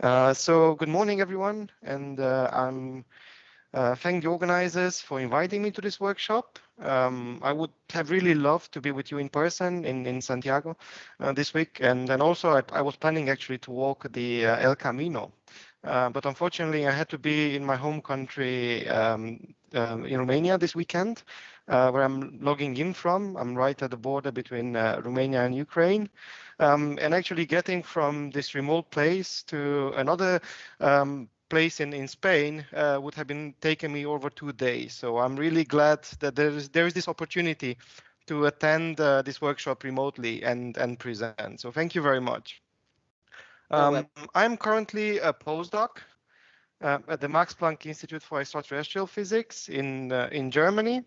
So good morning, everyone, and I'm thank the organizers for inviting me to this workshop. I would have really loved to be with you in person in Santiago this week, and then also I was planning actually to walk the El Camino, but unfortunately I had to be in my home country in Romania this weekend, where I'm logging in from. I'm right at the border between Romania and Ukraine. And actually getting from this remote place to another place in Spain would have been taking me over 2 days. So I'm really glad that there is this opportunity to attend this workshop remotely and present. So thank you very much. I'm currently a postdoc at the Max Planck Institute for Extraterrestrial Physics in Germany.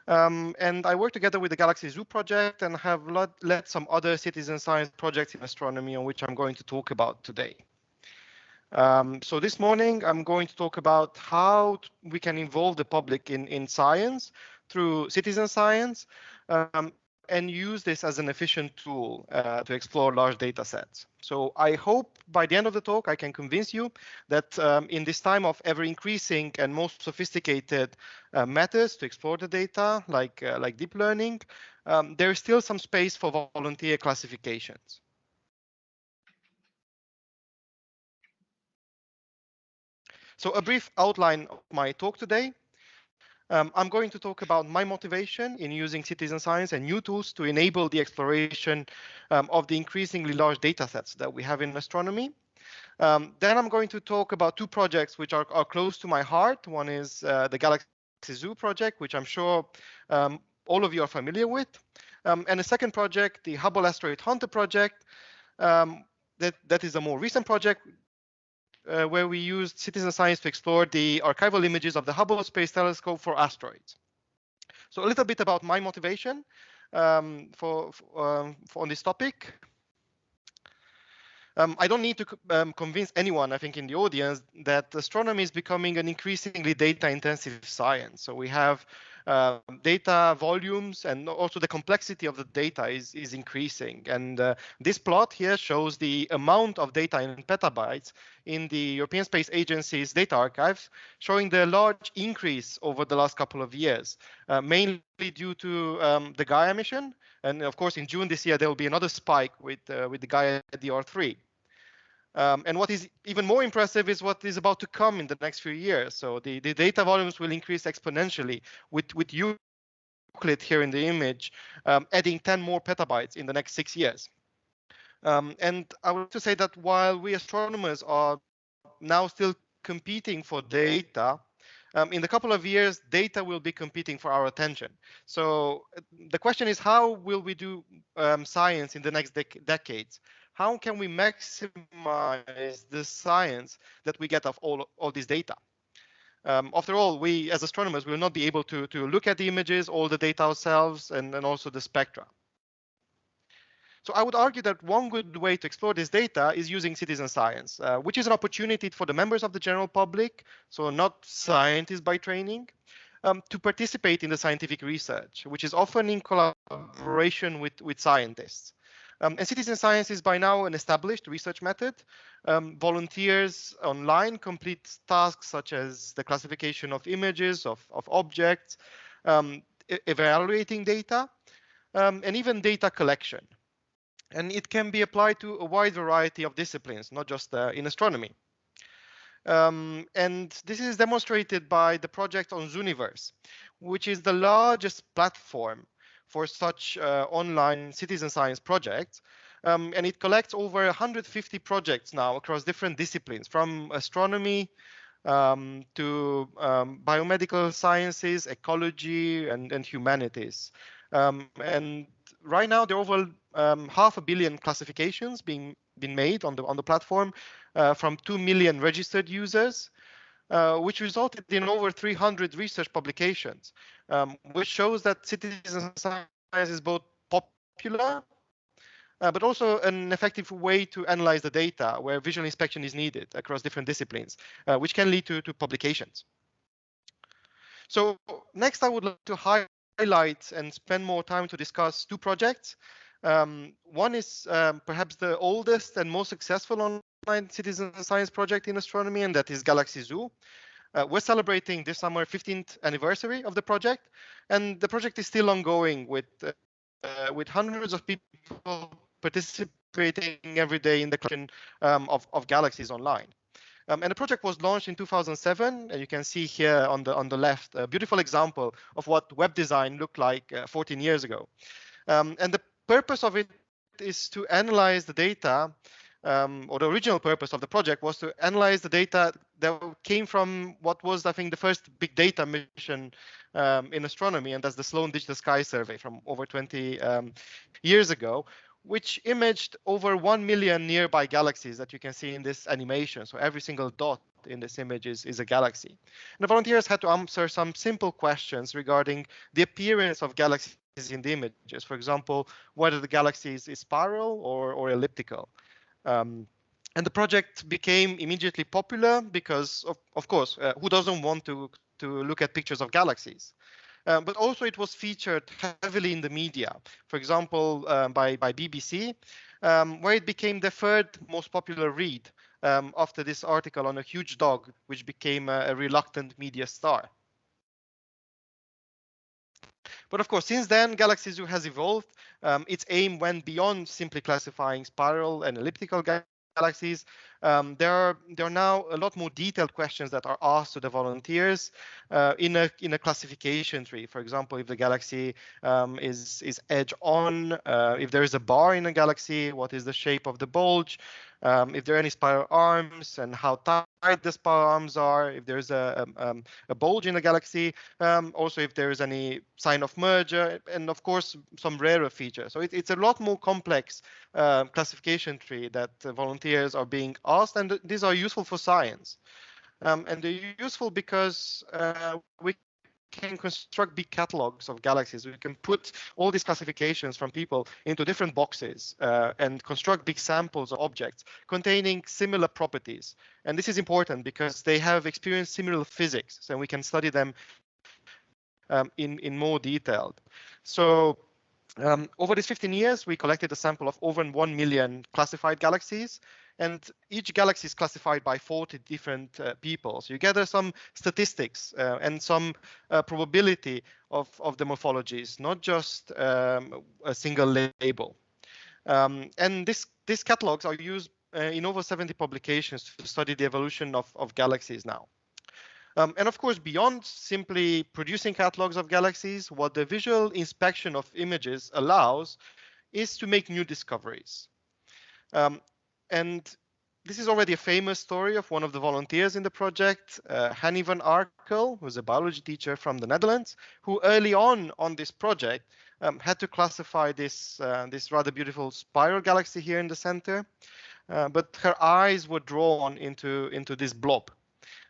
And I work together with the Galaxy Zoo project and have led some other citizen science projects in astronomy on which I'm going to talk about today. So this morning, I'm going to talk about how we can involve the public in science through citizen science and use this as an efficient tool to explore large data sets. So I hope by the end of the talk, I can convince you that in this time of ever increasing and most sophisticated methods to explore the data, like deep learning, there is still some space for volunteer classifications. So a brief outline of my talk today. I'm going to talk about my motivation in using citizen science and new tools to enable the exploration of the increasingly large data sets that we have in astronomy. Then I'm going to talk about two projects which are close to my heart. One is the Galaxy Zoo project, which I'm sure all of you are familiar with. And the second project, the Hubble Asteroid Hunter project, that is a more recent project where we used citizen science to explore the archival images of the Hubble Space Telescope for asteroids. So a little bit about my motivation for on this topic. I don't need to convince anyone, I think, in the audience that astronomy is becoming an increasingly data-intensive science. So we have data volumes, and also the complexity of the data is increasing. And this plot here shows the amount of data in petabytes in the European Space Agency's data archives, showing the large increase over the last couple of years, mainly due to the Gaia mission. And of course, in June this year, there will be another spike with the Gaia DR3. And what is even more impressive is what is about to come in the next few years. So the data volumes will increase exponentially with Euclid here in the image, adding 10 more petabytes in the next 6 years. And I would like to say that while we astronomers are now still competing for data, in a couple of years, data will be competing for our attention. So the question is, how will we do science in the next decades? How can we maximize the science that we get of all this data? After all, we as astronomers will not be able to look at the images, all the data ourselves, and also the spectra. So I would argue that one good way to explore this data is using citizen science, which is an opportunity for the members of the general public, so not scientists by training, to participate in the scientific research, which is often in collaboration with scientists. And citizen science is by now an established research method. Volunteers online complete tasks such as the classification of images, of objects, evaluating data, and even data collection. And it can be applied to a wide variety of disciplines, not just in astronomy. And this is demonstrated by the project on Zooniverse, which is the largest platform for such online citizen science projects. And it collects over 150 projects now across different disciplines, from astronomy to biomedical sciences, ecology, and humanities. And right now, there are over 500 million classifications being made on the platform from 2 million registered users, which resulted in over 300 research publications, which shows that citizen science is both popular, but also an effective way to analyze the data where visual inspection is needed across different disciplines, which can lead to publications. So next, I would like to highlight and spend more time to discuss two projects. One is perhaps the oldest and most successful citizen science project in astronomy, and that is Galaxy Zoo. We're celebrating this summer 15th anniversary of the project, and the project is still ongoing with hundreds of people participating every day in the collection of galaxies online. And the project was launched in 2007, and you can see here on the left a beautiful example of what web design looked like 14 years ago. And the purpose of it is to analyze the data, or the original purpose of the project was to analyze the data that came from what was, I think, the first big data mission in astronomy, and that's the Sloan Digital Sky Survey from over 20 years ago, which imaged over 1 million nearby galaxies that you can see in this animation. So every single dot in this image is a galaxy. And the volunteers had to answer some simple questions regarding the appearance of galaxies in the images. For example, whether the galaxy is spiral or elliptical. And the project became immediately popular because, of course, who doesn't want to look at pictures of galaxies? But also it was featured heavily in the media, for example, by BBC, where it became the third most popular read after this article on a huge dog, which became a reluctant media star. But of course, since then, Galaxy Zoo has evolved. Its aim went beyond simply classifying spiral and elliptical galaxies. There are now a lot more detailed questions that are asked to the volunteers in a classification tree. For example, if the galaxy is edge on, if there is a bar in a galaxy, what is the shape of the bulge? If there are any spiral arms and how tight the spiral arms are, if there's a bulge in the galaxy, also if there is any sign of merger, and of course some rarer features. So it's a lot more complex classification tree that volunteers are being asked, and these are useful for science. And they're useful because we can construct big catalogs of galaxies. We can put all these classifications from people into different boxes and construct big samples of objects containing similar properties. And this is important because they have experienced similar physics, so we can study them in more detail. So over these 15 years, we collected a sample of over 1 million classified galaxies, and each galaxy is classified by 40 different people. So you gather some statistics and some probability of the morphologies, not just a single label. And these catalogs are used in over 70 publications to study the evolution of galaxies now. And of course, beyond simply producing catalogs of galaxies, what the visual inspection of images allows is to make new discoveries. And this is already a famous story of one of the volunteers in the project, Hanny van Arkel, who's a biology teacher from the Netherlands, who early on this project had to classify this rather beautiful spiral galaxy here in the center. But her eyes were drawn into this blob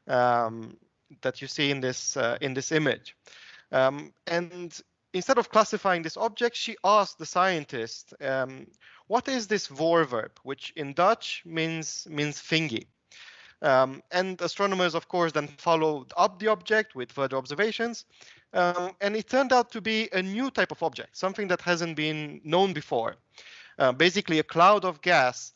that you see in this image. And instead of classifying this object, she asked the scientist, what is this voorwerp, which in Dutch means thingy? And astronomers, of course, then followed up the object with further observations. And it turned out to be a new type of object, something that hasn't been known before. Basically, a cloud of gas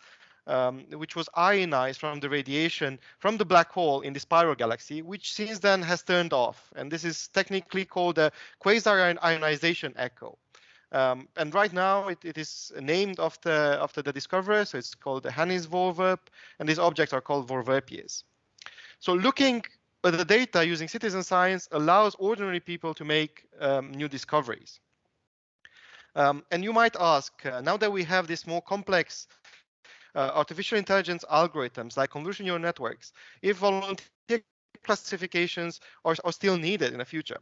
which was ionized from the radiation from the black hole in the spiral galaxy, which since then has turned off. And this is technically called a quasi-ionization echo. And right now it is named after the discoverer, so it's called the Hanny's voorwerp, and these objects are called voorwerpjes. So looking at the data using citizen science allows ordinary people to make new discoveries. And you might ask, now that we have this more complex artificial intelligence algorithms like convolutional neural networks, if volunteer classifications are still needed in the future.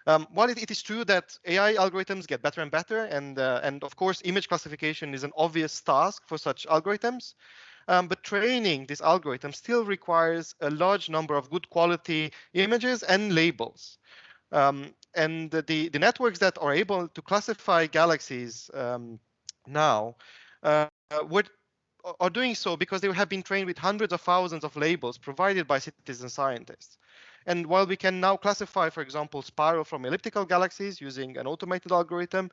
While it is true that AI algorithms get better and better, and of course image classification is an obvious task for such algorithms, but training this algorithm still requires a large number of good quality images and labels. And the networks that are able to classify galaxies now are doing so because they have been trained with hundreds of thousands of labels provided by citizen scientists. And while we can now classify, for example, spiral from elliptical galaxies using an automated algorithm,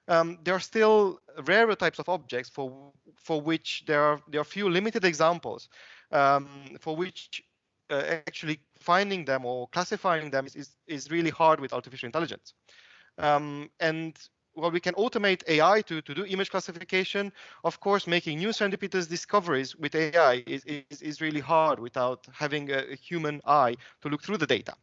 there are still rarer types of objects for for which there are few limited examples, for which actually finding them or classifying them is really hard with artificial intelligence. And well, we can automate AI to do image classification. Of course, making new serendipitous discoveries with AI is really hard without having a human eye to look through the data.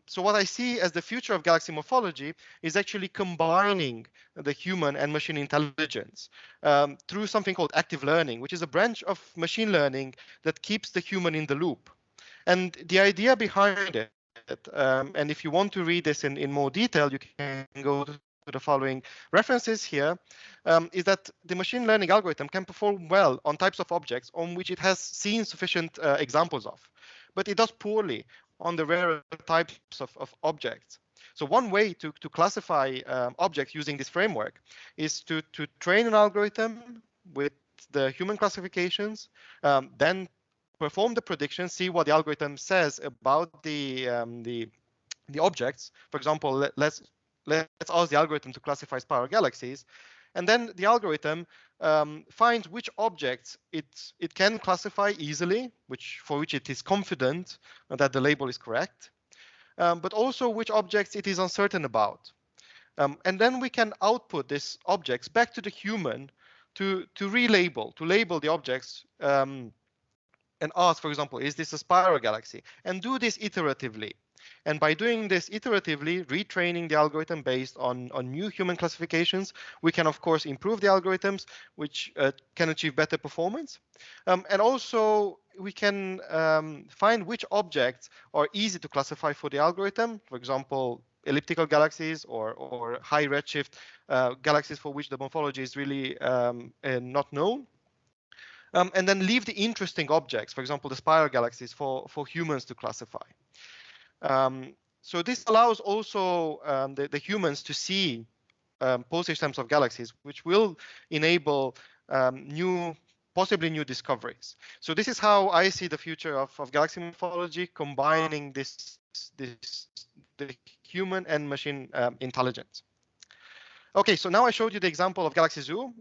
So what I see as the future of galaxy morphology is actually combining the human and machine intelligence through something called active learning, which is a branch of machine learning that keeps the human in the loop. And the idea behind it, and if you want to read this in more detail, you can go to the following references here, is that the machine learning algorithm can perform well on types of objects on which it has seen sufficient examples of, but it does poorly on the rarer types of objects. So one way to classify objects using this framework is to train an algorithm with the human classifications, then perform the prediction, see what the algorithm says about the objects. For example, let's ask the algorithm to classify spiral galaxies, and then the algorithm finds which objects it can classify easily, for which it is confident that the label is correct, but also which objects it is uncertain about. And then we can output these objects back to the human to label the objects and ask, for example, is this a spiral galaxy? And do this iteratively. And by doing this iteratively, retraining the algorithm based on new human classifications, we can, of course, improve the algorithms, which can achieve better performance. And also, we can find which objects are easy to classify for the algorithm. For example, elliptical galaxies or high redshift galaxies for which the morphology is really not known. And then leave the interesting objects, for example, the spiral galaxies, for humans to classify. So this allows also the humans to see postage stamps of galaxies, which will enable possibly new discoveries. So this is how I see the future of galaxy morphology, combining the human and machine intelligence. Okay, so now I showed you the example of Galaxy Zoo.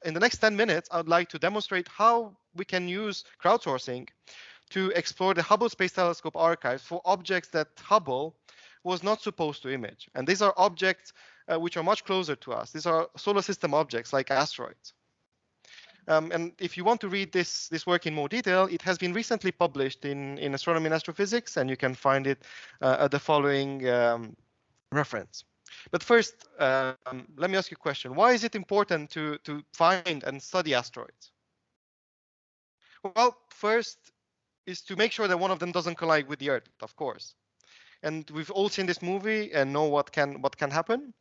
In the next 10 minutes, I would like to demonstrate how we can use crowdsourcing to explore the Hubble Space Telescope archives for objects that Hubble was not supposed to image. And these are objects which are much closer to us. These are solar system objects like asteroids. And if you want to read this work in more detail, it has been recently published in Astronomy and Astrophysics, and you can find it at the following reference. But first, let me ask you a question. Why is it important to find and study asteroids? Well, first is to make sure that one of them doesn't collide with the Earth, of course. And we've all seen this movie and know what can happen.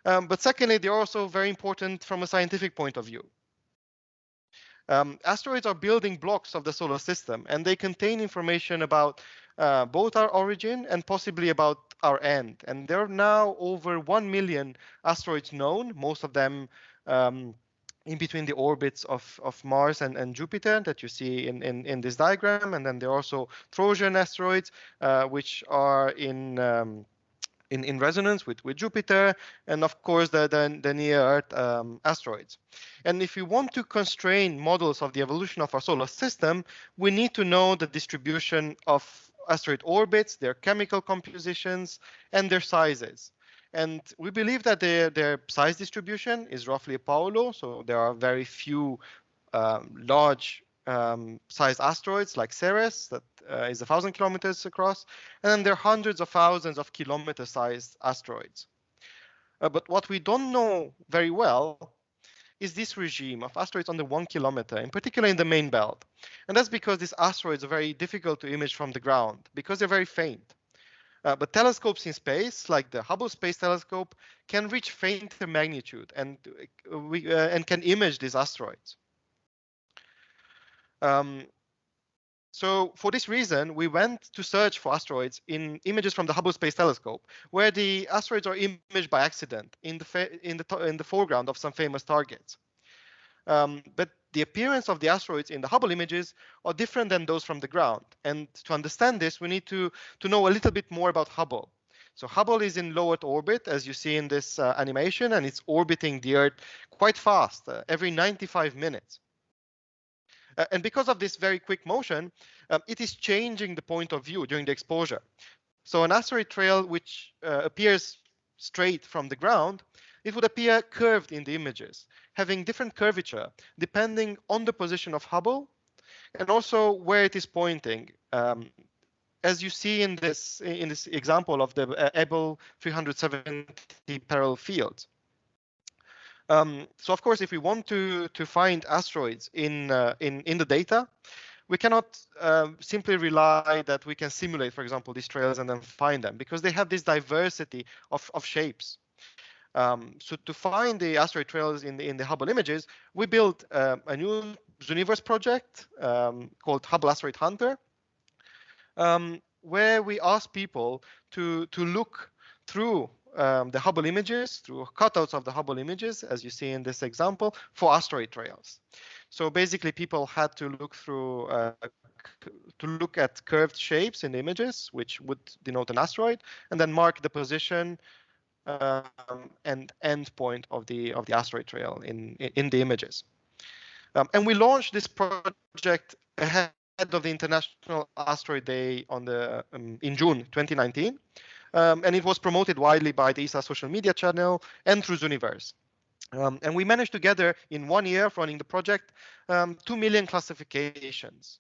But secondly, they're also very important from a scientific point of view. Asteroids are building blocks of the solar system, and they contain information about both our origin and possibly about our end. And there are now over 1 million asteroids known, most of them in between the orbits of Mars and Jupiter that you see in this diagram. And then there are also Trojan asteroids, which are in resonance with Jupiter, and of course the near-Earth asteroids. And if we want to constrain models of the evolution of our solar system, we need to know the distribution of asteroid orbits, their chemical compositions, and their sizes. And we believe that their size distribution is roughly a Paolo, so there are very few large sized asteroids like Ceres that is 1,000 kilometers across, and then there are hundreds of thousands of kilometer-sized asteroids. But what we don't know very well is this regime of asteroids under 1 kilometer, in particular in the main belt. And that's because these asteroids are very difficult to image from the ground because they're very faint. But telescopes in space, like the Hubble Space Telescope, can reach fainter magnitude and can image these asteroids. So for this reason, we went to search for asteroids in images from the Hubble Space Telescope, where the asteroids are imaged by accident in the foreground of some famous targets. But the appearance of the asteroids in the Hubble images are different than those from the ground. And to understand this, we need to know a little bit more about Hubble. So Hubble is in low Earth orbit, as you see in this animation, and it's orbiting the Earth quite fast, every 95 minutes. And because of this very quick motion, it is changing the point of view during the exposure. So an asteroid trail which appears straight from the ground, it would appear curved in the images, having different curvature depending on the position of Hubble and also where it is pointing. As you see in this example of the Abel 370 parallel field. So of course, if we want to find asteroids in the data, we cannot simply rely that we can simulate, for example, these trails and then find them, because they have this diversity of shapes. So to find the asteroid trails in the Hubble images, we built a new Zooniverse project called Hubble Asteroid Hunter, where we ask people to look through the Hubble images, through cutouts of the Hubble images, as you see in this example, for asteroid trails. So basically, people had to look through to look at curved shapes in the images, which would denote an asteroid, and then mark the position and end point of the asteroid trail in the images. And we launched this project ahead of the International Asteroid Day on the in June 2019, and it was promoted widely by the ESA social media channel and through Zooniverse. And we managed to gather in 1 year of running the project 2 million classifications.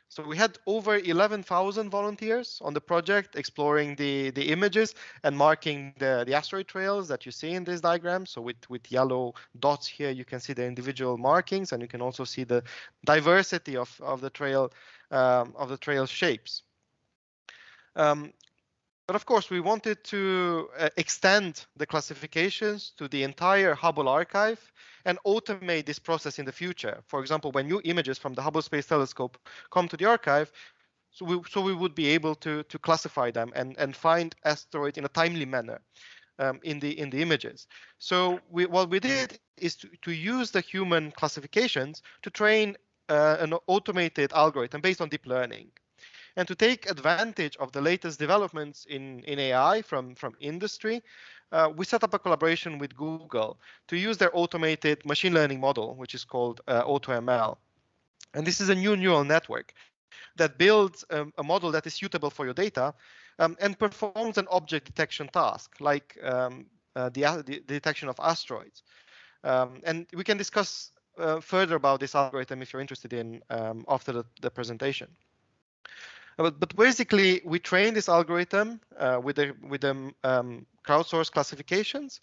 So we had over 11,000 volunteers on the project exploring the images and marking the asteroid trails that you see in this diagram. So with yellow dots here, you can see the individual markings, and you can also see the diversity of the trail shapes. But of course, we wanted to extend the classifications to the entire Hubble archive and automate this process in the future. For example, when new images from the Hubble Space Telescope come to the archive, so we would be able to classify them and find asteroids in a timely manner in the images. So what we did is to use the human classifications to train an automated algorithm based on deep learning. And to take advantage of the latest developments in AI from industry, we set up a collaboration with Google to use their automated machine learning model, which is called AutoML. And this is a new neural network that builds a model that is suitable for your data and performs an object detection task, like the detection of asteroids. And we can discuss further about this algorithm if you're interested in after the presentation. But basically, we trained this algorithm with the crowdsourced classifications,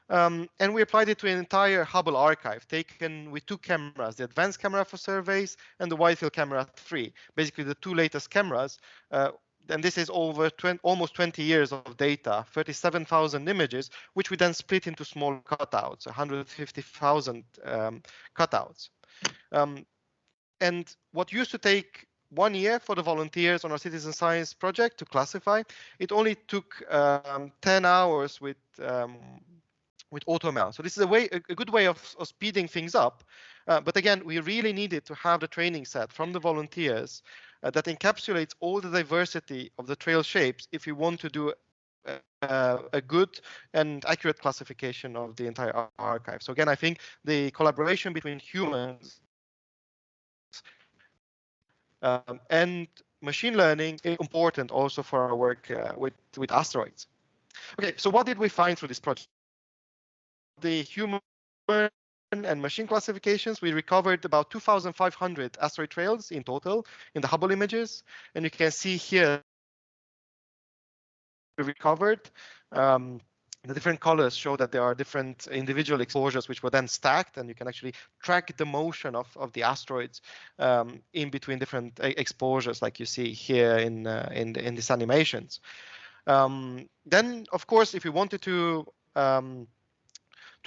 and we applied it to an entire Hubble archive taken with 2 cameras, the advanced camera for surveys and the wide field camera 3, basically the 2 latest cameras. And this is over almost 20 years of data, 37,000 images, which we then split into small cutouts, 150,000 cutouts. And what used to take 1 year for the volunteers on our citizen science project to classify, it only took 10 hours with AutoML. So this is a good way of speeding things up. But again, we really needed to have the training set from the volunteers that encapsulates all the diversity of the trail shapes if you want to do a good and accurate classification of the entire archive. So again, I think the collaboration between humans and machine learning is important also for our work with asteroids. Okay, so what did we find through this project? The human and machine classifications, we recovered about 2,500 asteroid trails in total in the Hubble images. And you can see here we recovered. The different colors show that there are different individual exposures which were then stacked, and you can actually track the motion of the asteroids in between different exposures, like you see here in these animations. Then, of course, if you wanted to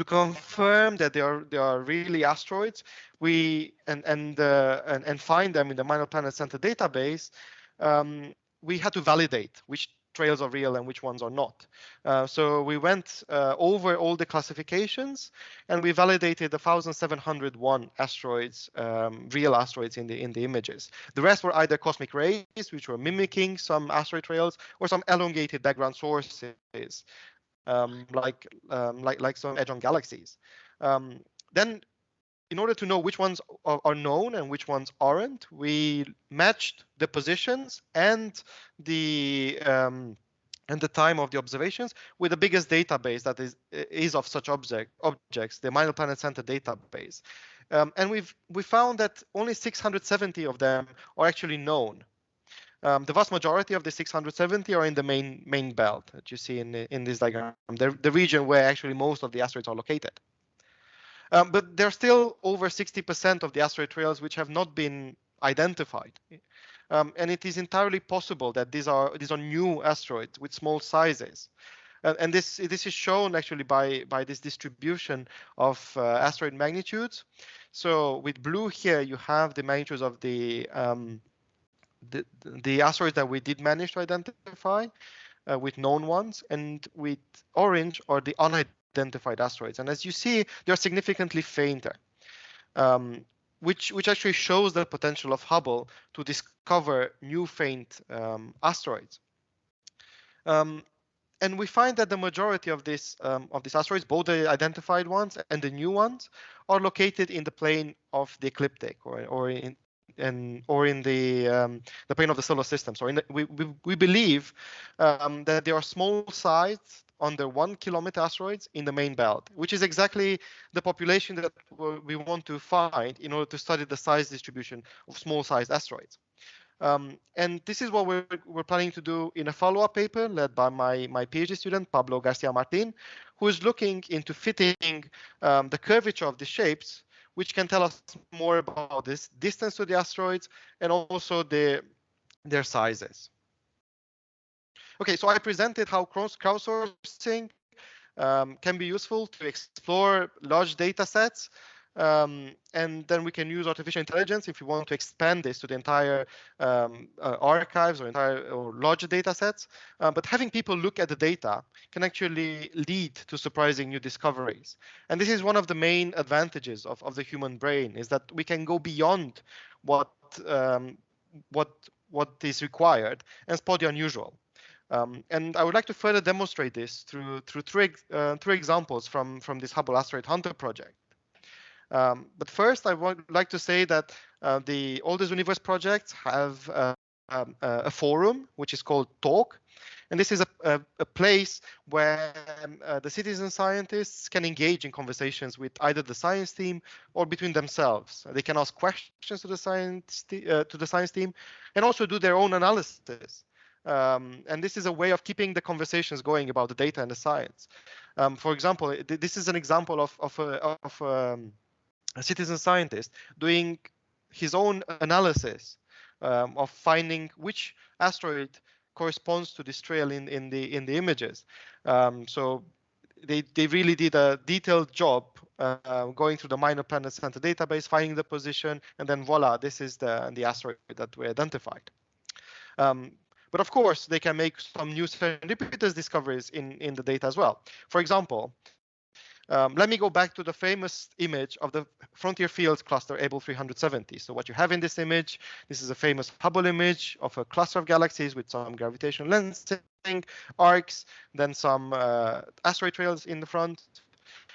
confirm that they are really asteroids, and find them in the Minor Planet Center database, we had to validate which trails are real and which ones are not. So we went over all the classifications, and we validated 1,701 asteroids, real asteroids in the images. The rest were either cosmic rays, which were mimicking some asteroid trails, or some elongated background sources, like some edge on galaxies. Then, in order to know which ones are known and which ones aren't, we matched the positions and the time of the observations with the biggest database that is of such objects, the Minor Planet Center database. And we found that only 670 of them are actually known. The vast majority of the 670 are in the main belt that you see in this diagram, the region where actually most of the asteroids are located. But there are still over 60% of the asteroid trails which have not been identified. And it is entirely possible that these are new asteroids with small sizes. And this is shown actually by this distribution of asteroid magnitudes. So with blue here, you have the magnitudes of the asteroids that we did manage to identify with known ones, and with orange are the unidentified asteroids. And as you see, they're significantly fainter, which actually shows the potential of Hubble to discover new faint asteroids. And we find that the majority of these asteroids, both the identified ones and the new ones, are located in the plane of the ecliptic, or in the plane of the solar system. So we believe that there are small-sized, under 1 kilometer asteroids in the main belt, which is exactly the population that we want to find in order to study the size distribution of small-sized asteroids. And this is what we're planning to do in a follow-up paper led by my PhD student, Pablo Garcia Martin, who is looking into fitting the curvature of the shapes, which can tell us more about this distance to the asteroids and also their sizes. Okay, so I presented how crowdsourcing can be useful to explore large data sets. And then we can use artificial intelligence if you want to expand this to the entire archives or larger data sets. But having people look at the data can actually lead to surprising new discoveries. And this is one of the main advantages of the human brain, is that we can go beyond what is required and spot the unusual. And I would like to further demonstrate this through three examples from this Hubble Asteroid Hunter project. But first, I would like to say that the All These Universe projects have a forum, which is called Talk. And this is a place where the citizen scientists can engage in conversations with either the science team or between themselves. They can ask questions to the science team and also do their own analysis. And this is a way of keeping the conversations going about the data and the science. For example, this is an example of a citizen scientist doing his own analysis of finding which asteroid corresponds to this trail in the images. So they really did a detailed job going through the Minor Planet Center database, finding the position, and then voila, this is the asteroid that we identified. But of course, they can make some new serendipitous discoveries in the data as well. For example, let me go back to the famous image of the Frontier Fields cluster Able 370. So what you have in this image, this is a famous Hubble image of a cluster of galaxies with some gravitational lensing, arcs, then some asteroid trails in the front.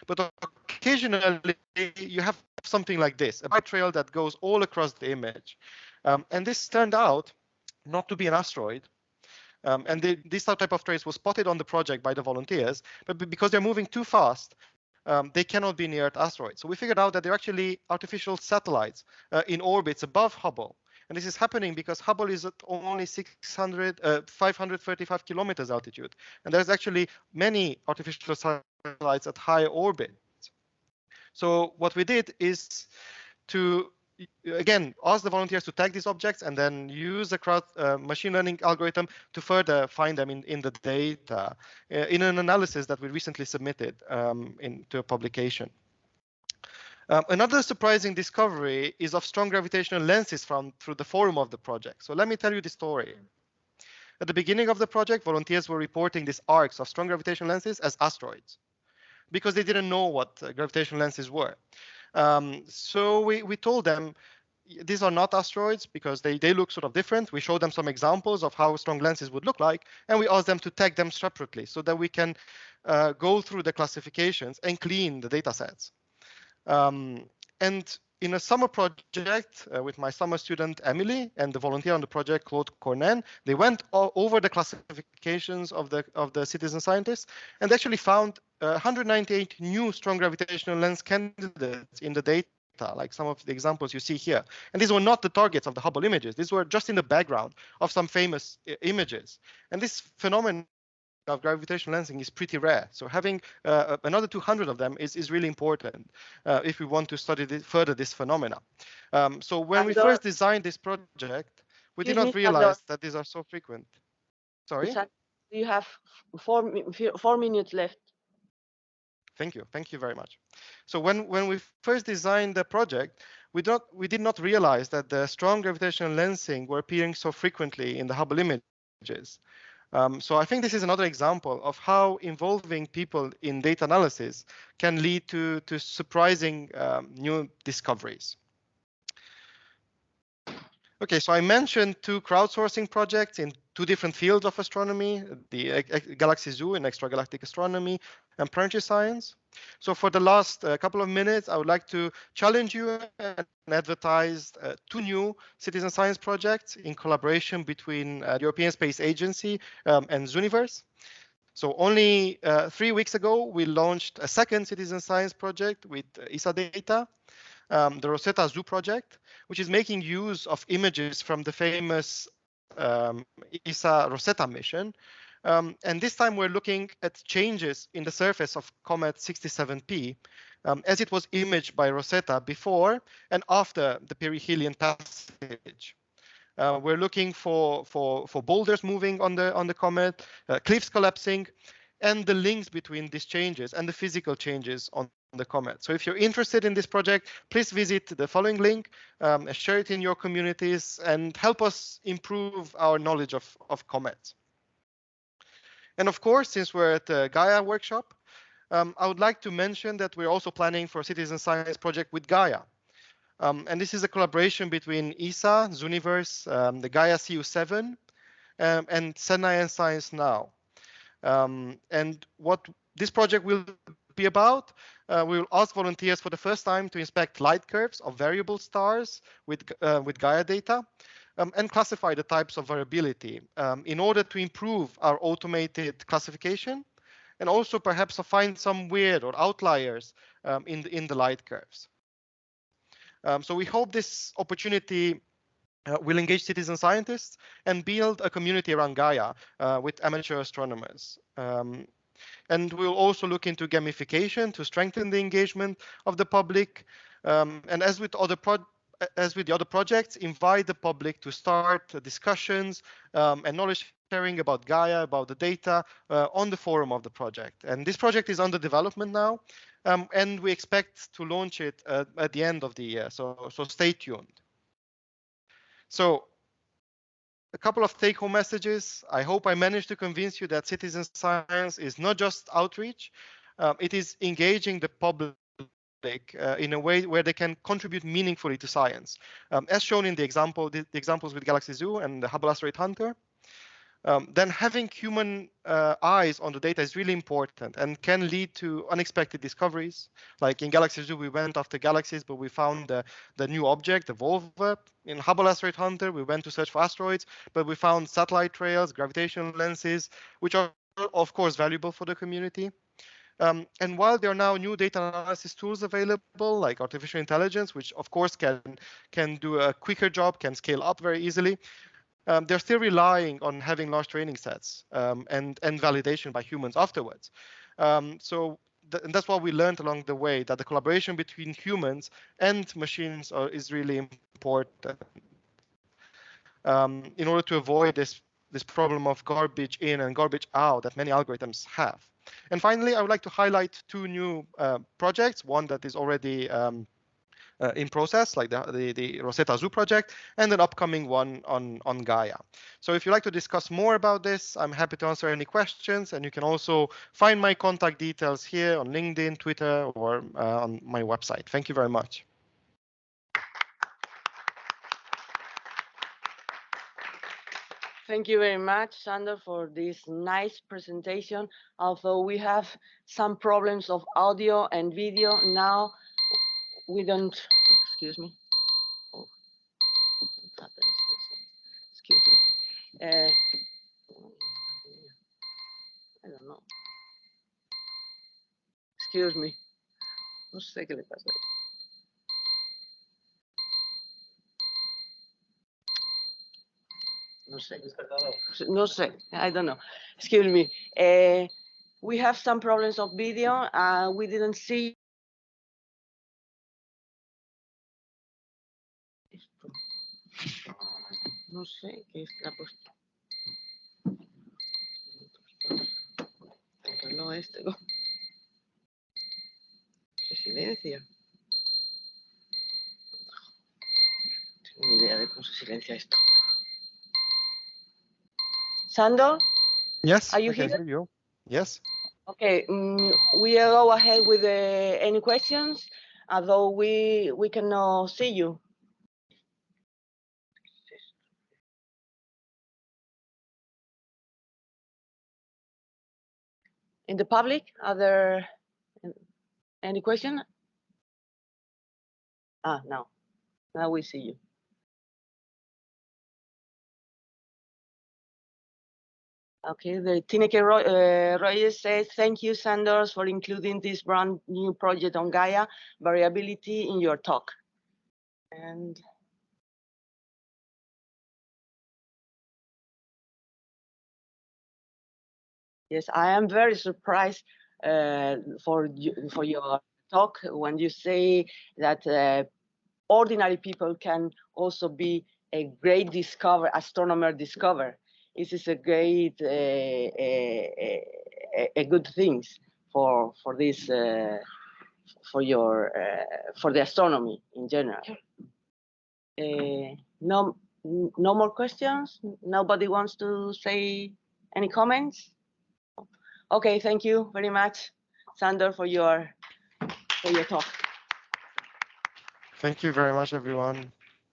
But occasionally, you have something like this, a bright trail that goes all across the image. And this turned out not to be an asteroid. And this type of trace was spotted on the project by the volunteers, but because they're moving too fast, they cannot be near asteroids. So we figured out that they're actually artificial satellites in orbits above Hubble. And this is happening because Hubble is at only 535 kilometers altitude. And there's actually many artificial satellites at higher orbit. So what we did is to, again, ask the volunteers to tag these objects and then use the machine learning algorithm to further find them in the data in an analysis that we recently submitted into a publication. Another surprising discovery is of strong gravitational lenses found through the forum of the project. So let me tell you the story. At the beginning of the project, volunteers were reporting these arcs of strong gravitational lenses as asteroids because they didn't know what gravitational lenses were. So we told them these are not asteroids because they look sort of different. We showed them some examples of how strong lenses would look like, and we asked them to tag them separately so that we can go through the classifications and clean the data sets. And in a summer project with my summer student Emily and the volunteer on the project Claude Cornen, they went over the classifications of the citizen scientists and actually found 198 new strong gravitational lens candidates in the data, like some of the examples you see here. And these were not the targets of the Hubble images. These were just in the background of some famous images. And this phenomenon of gravitational lensing is pretty rare. So having another 200 of them is really important if we want to study further this phenomena. So when we first designed this project, we did not realize that these are so frequent. Sorry? You have 4 minutes left. Thank you very much. So when we first designed the project, we did not realize that the strong gravitational lensing were appearing so frequently in the Hubble images. So I think this is another example of how involving people in data analysis can lead to surprising new discoveries. Okay, so I mentioned 2 crowdsourcing projects in 2 different fields of astronomy, the Galaxy Zoo in extragalactic astronomy and planetary science. So for the last couple of minutes, I would like to challenge you and advertise 2 new citizen science projects in collaboration between the European Space Agency and Zooniverse. So only 3 weeks ago, we launched a second citizen science project with ESA data, the Rosetta Zoo project, which is making use of images from the famous ESA Rosetta mission. And this time we're looking at changes in the surface of comet 67P as it was imaged by Rosetta before and after the perihelion passage. We're looking for boulders moving on the comet, cliffs collapsing, and the links between these changes and the physical changes on the comet. So if you're interested in this project, please visit the following link, share it in your communities, and help us improve our knowledge of comets. And of course, since we're at the Gaia workshop, I would like to mention that we're also planning for a citizen science project with Gaia. And this is a collaboration between ESA, Zooniverse, the Gaia CU7, and Senai and Science Now. And what this project will be about, we will ask volunteers for the first time to inspect light curves of variable stars with Gaia data and classify the types of variability in order to improve our automated classification and also perhaps to find some weird or outliers in the light curves. So we hope this opportunity will engage citizen scientists and build a community around Gaia with amateur astronomers. And we'll also look into gamification to strengthen the engagement of the public. And as with the other projects, invite the public to start discussions and knowledge sharing about Gaia, about the data on the forum of the project. And this project is under development now, and we expect to launch it at the end of the year. So stay tuned. So a couple of take-home messages. I hope I managed to convince you that citizen science is not just outreach. It is engaging the public in a way where they can contribute meaningfully to science, as shown in the examples with Galaxy Zoo and the Hubble Asteroid Hunter. Then having human eyes on the data is really important and can lead to unexpected discoveries. Like in Galaxy Zoo, we went after galaxies, but we found the new object, the Volva. In Hubble Asteroid Hunter, we went to search for asteroids, but we found satellite trails, gravitational lenses, which are, of course, valuable for the community. And while there are now new data analysis tools available, like artificial intelligence, which of course can do a quicker job, can scale up very easily, they're still relying on having large training sets and validation by humans afterwards. So that's what we learned along the way, that the collaboration between humans and machines is really important in order to avoid this problem of garbage in and garbage out that many algorithms have. And finally, I would like to highlight 2 new projects, one that is already in process, like the Rosetta Zoo project, and an upcoming one on Gaia. So if you'd like to discuss more about this, I'm happy to answer any questions, and you can also find my contact details here on LinkedIn, Twitter, or on my website. Thank you very much. Thank you very much, Sandor, for this nice presentation. Although we have some problems of audio and video now, we don't, excuse me. Oh, what happens? Excuse me. I don't know. Excuse me. No sé qué le pasa. No sé. No sé. I don't know. Excuse me. We have some problems of video. We didn't see. No sé qué está puesto. El reloj este. Se silencia. No tengo ni idea de cómo se silencia esto. Sandor? Yes, Are you I can here? hear you. Yes. Okay, we go ahead with any questions, although we cannot see you. In the public, are there any question? No. Now we see you. Okay, the Tineke Reyes says, thank you, Sanders, for including this brand new project on Gaia variability in your talk. And yes, I am very surprised for your talk when you say that ordinary people can also be a great astronomer discover. This is a great, a good things for this, for the astronomy in general. No more questions. Nobody wants to say any comments. Okay, thank you very much, Sandor, for your talk. Thank you very much, everyone.